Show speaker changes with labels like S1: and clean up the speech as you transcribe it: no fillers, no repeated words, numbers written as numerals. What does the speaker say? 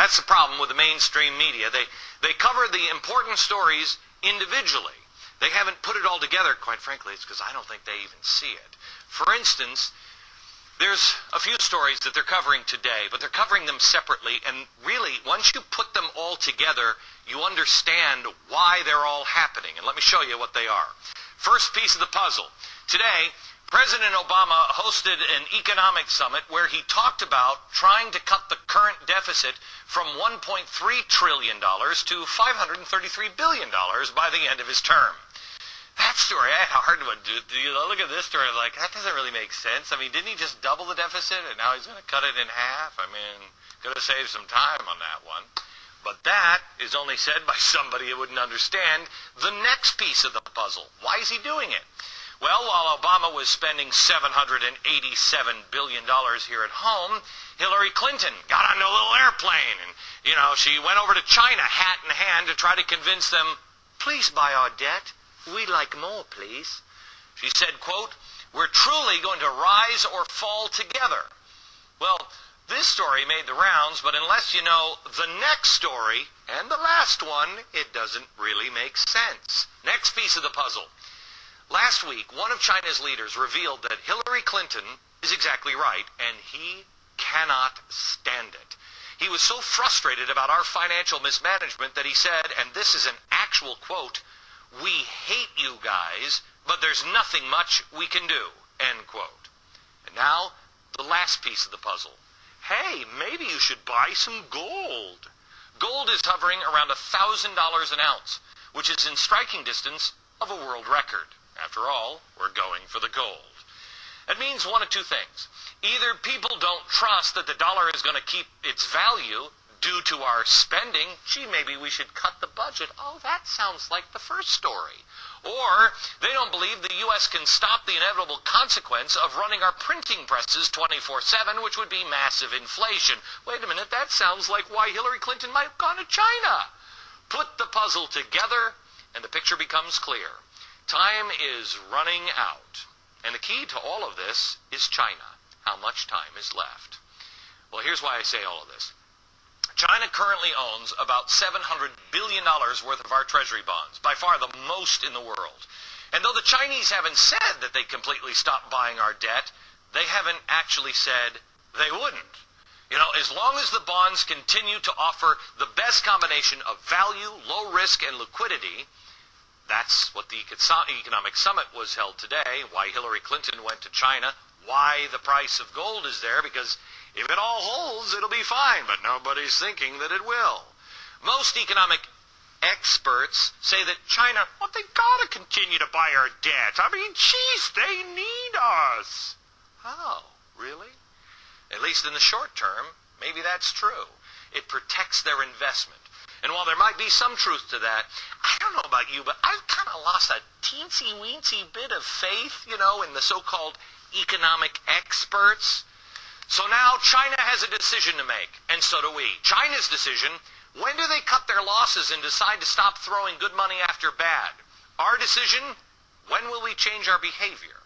S1: That's the problem with the mainstream media. They cover the important stories individually. They haven't put it all together. Quite frankly, it's because I don't think they even see it. For instance, there's a few stories that they're covering today, but they're covering them separately, and really, once you put them all together, you understand why they're all happening. And let me show you what they are. First piece of the puzzle. Today, President Obama hosted an economic summit where he talked about trying to cut the current deficit from $1.3 trillion to $533 billion by the end of his term. That story, I had a hard one. Look at this story. I'm like, that doesn't really make sense. I mean, didn't he just double the deficit and now he's going to cut it in half? I mean, could have saved some time on that one. But that is only said by somebody who wouldn't understand the next piece of the puzzle. Why is he doing it? Well, while Obama was spending $787 billion here at home, Hillary Clinton got on a little airplane and, she went over to China, hat in hand, to try to convince them, please buy our debt. We'd like more, please. She said, quote, we're truly going to rise or fall together. Well, this story made the rounds, but unless you know the next story and the last one, it doesn't really make sense. Next piece of the puzzle. Last week, one of China's leaders revealed that Hillary Clinton is exactly right, and he cannot stand it. He was so frustrated about our financial mismanagement that he said, and this is an actual quote, we hate you guys, but there's nothing much we can do, end quote. And now, the last piece of the puzzle. Hey, maybe you should buy some gold. Gold is hovering around $1,000 an ounce, which is in striking distance of a world record. After all, we're going for the gold. It means one of two things. Either people don't trust that the dollar is going to keep its value due to our spending. Gee, maybe we should cut the budget. Oh, that sounds like the first story. Or they don't believe the U.S. can stop the inevitable consequence of running our printing presses 24/7, which would be massive inflation. Wait a minute, that sounds like why Hillary Clinton might have gone to China. Put the puzzle together, and the picture becomes clear. Time is running out. And the key to all of this is China. How much time is left? Well, here's why I say all of this. China currently owns about $700 billion worth of our treasury bonds, by far the most in the world. And though the Chinese haven't said that they completely stopped buying our debt, they haven't actually said they wouldn't. As long as the bonds continue to offer the best combination of value, low risk, and liquidity, that's what the economic summit was held today, why Hillary Clinton went to China, why the price of gold is there, because if it all holds, it'll be fine, but nobody's thinking that it will. Most economic experts say that China, they gotta continue to buy our debt. I mean, geez, they need us. Oh, really? At least in the short term, maybe that's true. It protects their investment. And while there might be some truth to that, I don't know about you, but I've kind of lost a teensy-weensy bit of faith, in the so-called economic experts. So now China has a decision to make, and so do we. China's decision, when do they cut their losses and decide to stop throwing good money after bad? Our decision, when will we change our behavior?